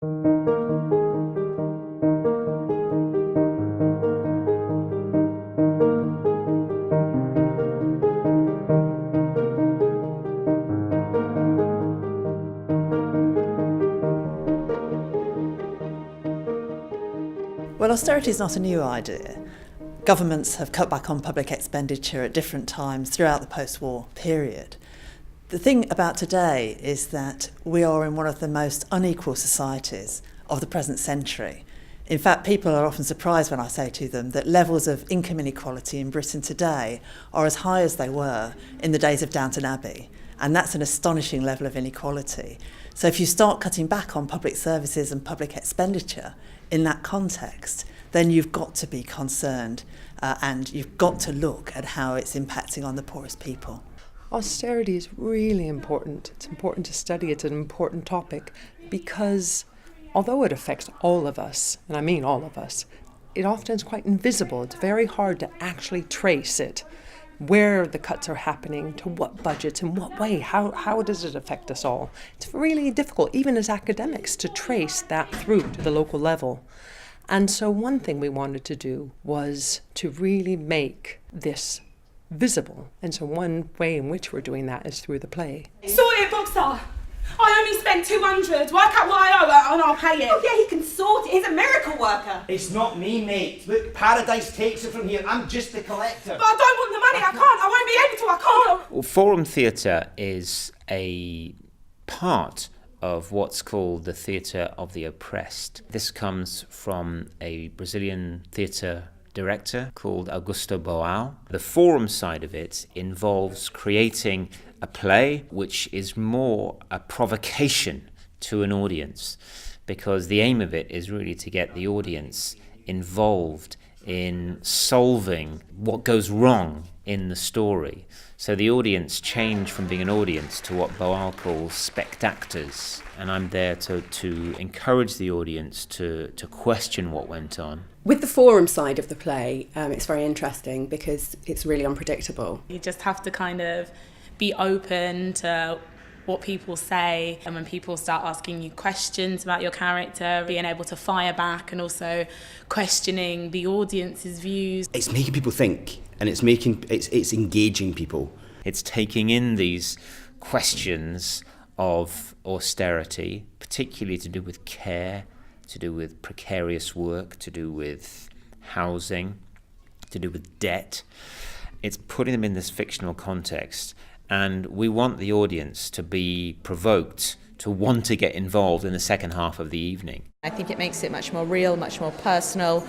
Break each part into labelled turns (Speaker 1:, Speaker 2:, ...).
Speaker 1: Well, austerity is not a new idea. Governments have cut back on public expenditure at different times throughout the post-war period. The thing about today is that we are in one of the most unequal societies of the present century. In fact, people are often surprised when I say to them that levels of income inequality in Britain today are as high as they were in the days of Downton Abbey. And that's an astonishing level of inequality. So if you start cutting back on public services and public expenditure in that context, then you've got to be concerned and you've got to look at how it's impacting on the poorest people.
Speaker 2: Austerity is really important. It's important to study. It's an important topic because although it affects all of us, and I mean all of us, it often is quite invisible. It's very hard to actually trace it, where the cuts are happening, to what budgets, in what way, how does it affect us all. It's really difficult, even as academics, to trace that through to the local level. And so one thing we wanted to do was to really make this visible. And so one way in which we're doing that is through the play.
Speaker 3: Sort it, Boxer! I only spent 200. Work out what I owe and I'll pay it.
Speaker 4: Oh yeah, he can sort it. He's a miracle worker.
Speaker 5: It's not me, mate. Look, Paradise takes it from here. I'm just the collector.
Speaker 3: But I don't want the money. I can't. I won't be able to. I can't.
Speaker 6: Well, Forum Theatre is a part of what's called the theatre of the oppressed. This comes from a Brazilian theatre director called Augusto Boal. The forum side of it involves creating a play which is more a provocation to an audience, because the aim of it is really to get the audience involved in solving what goes wrong in the story. So the audience change from being an audience to what Boal calls spectators, and I'm there to encourage the audience to question what went on.
Speaker 7: With the forum side of the play, it's very interesting because it's really unpredictable.
Speaker 8: You just have to kind of be open to what people say, and when people start asking you questions about your character, being able to fire back and also questioning the audience's views.
Speaker 9: It's making people think, and it's engaging people.
Speaker 6: It's taking in these questions of austerity, particularly to do with care, to do with precarious work, to do with housing, to do with debt. It's putting them in this fictional context, and we want the audience to be provoked to want to get involved in the second half of the evening.
Speaker 10: I think it makes it much more real, much more personal,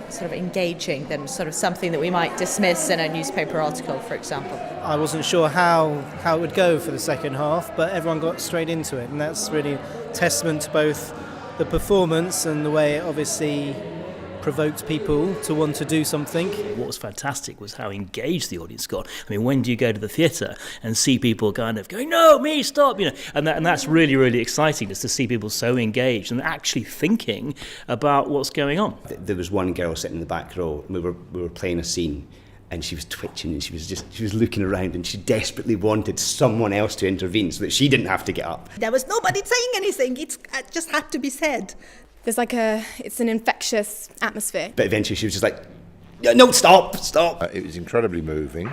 Speaker 10: sort of engaging than sort of something that we might dismiss in a newspaper article, for example.
Speaker 11: I wasn't sure how it would go for the second half, but everyone got straight into it, and that's really testament to both the performance and the way it obviously provoked people to want to do something.
Speaker 12: What was fantastic was how engaged the audience got. I mean, when do you go to the theatre and see people kind of going, no, me, stop, and that's really, really exciting, just to see people so engaged and actually thinking about what's going on.
Speaker 9: There was one girl sitting in the back row, and we were playing a scene, and she was twitching, and she was looking around, and she desperately wanted someone else to intervene so that she didn't have to get up.
Speaker 4: There was nobody saying anything. It just had to be said.
Speaker 13: There's it's an infectious atmosphere.
Speaker 9: But eventually she was just like, no, stop.
Speaker 14: It was incredibly moving.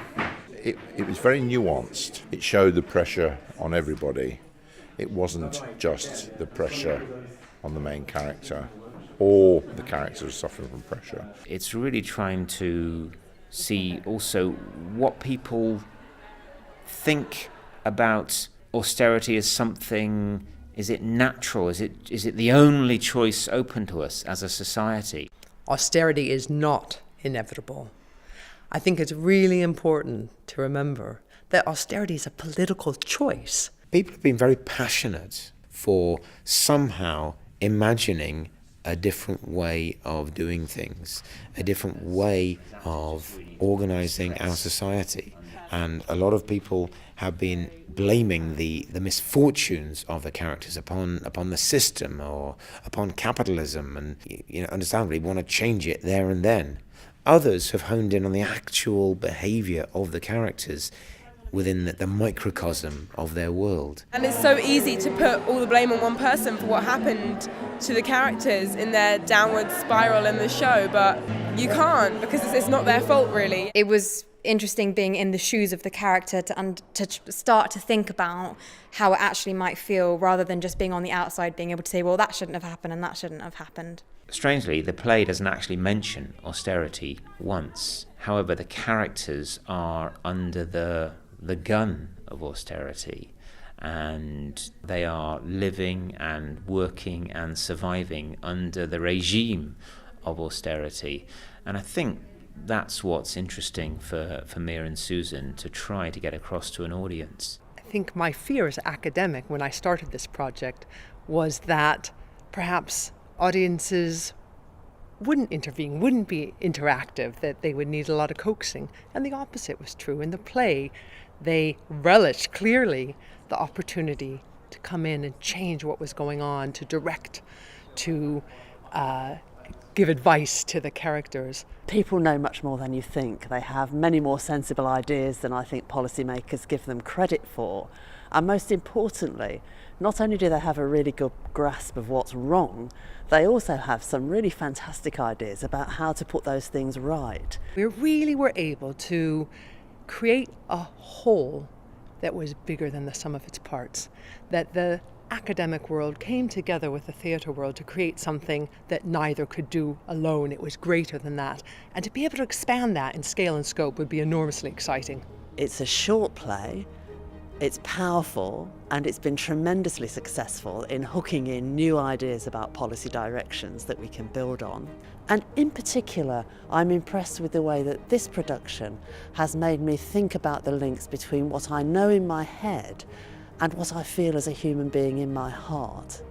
Speaker 14: It was very nuanced. It showed the pressure on everybody. It wasn't just the pressure on the main character. All the characters are suffering from pressure.
Speaker 6: It's really trying to see also what people think about austerity as something. Is it natural? Is it the only choice open to us as a society?
Speaker 2: Austerity is not inevitable. I think it's really important to remember that austerity is a political choice.
Speaker 6: People have been very passionate for somehow imagining a different way of doing things, a different way of organising our society. And a lot of people have been blaming the misfortunes of the characters upon the system or upon capitalism, and understandably want to change it there and then. Others have honed in on the actual behaviour of the characters within the microcosm of their world.
Speaker 15: And it's so easy to put all the blame on one person for what happened to the characters in their downward spiral in the show, but you can't, because it's not their fault really.
Speaker 16: It was interesting being in the shoes of the character to start to think about how it actually might feel, rather than just being on the outside, being able to say, well, that shouldn't have happened and that shouldn't have happened.
Speaker 6: Strangely, the play doesn't actually mention austerity once. However, the characters are under the gun of austerity, and they are living and working and surviving under the regime of austerity. And I think that's what's interesting for Mia and Susan to try to get across to an audience.
Speaker 2: I think my fear as an academic when I started this project was that perhaps audiences wouldn't intervene, wouldn't be interactive, that they would need a lot of coaxing. And the opposite was true. In the play, they relished clearly the opportunity to come in and change what was going on, to direct, to give advice to the characters.
Speaker 1: People know much more than you think. They have many more sensible ideas than I think policymakers give them credit for. And most importantly, not only do they have a really good grasp of what's wrong, they also have some really fantastic ideas about how to put those things right.
Speaker 2: We really were able to create a whole that was bigger than the sum of its parts, that the academic world came together with the theatre world to create something that neither could do alone. It was greater than that. And to be able to expand that in scale and scope would be enormously exciting.
Speaker 1: It's a short play, it's powerful, and it's been tremendously successful in hooking in new ideas about policy directions that we can build on. And in particular, I'm impressed with the way that this production has made me think about the links between what I know in my head and what I feel as a human being in my heart.